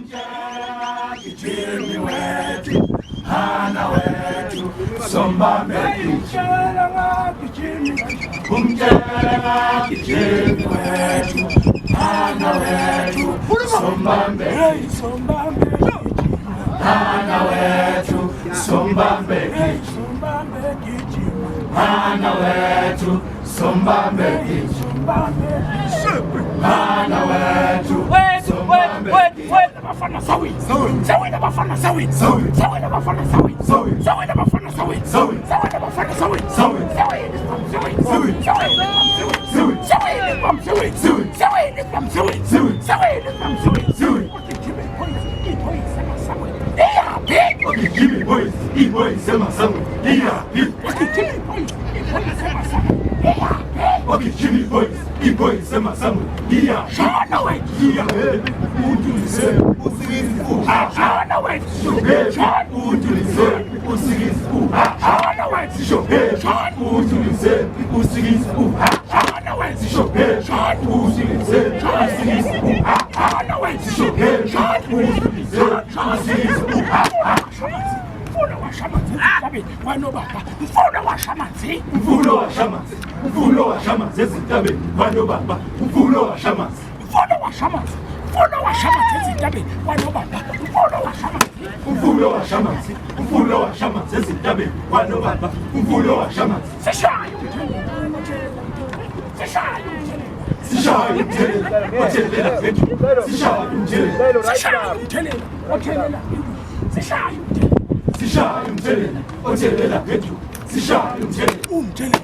Kijimi wetu, hana wetu, somba mbeki. Umjela kijimi wetu, hana wetu, somba mbeki. Hana wetu, somba mbeki. Hana wetu, somba mbeki. Hana wetu, Bafana sawi, sawi na bafana sawi, sawi na bafana sawi, sawi na bafana sawi, sawi na bafana sawi, sawi mfulo wa shamanzi ezintabeni kwanobaba, mfulo wa shamanzi, mfulo wa shamanzi ezintabeni kwanobaba, mfulo wa shamanzi, mfulo wa shamanzi, mfulo wa shamanzi ezintabeni kwanobaba, mfulo wa shamanzi. Sishayo umthelela, othelela bethu. Sishayo umthelela, sishayo umthelela, othelela bethu. Sishayo umthelela, umthelela.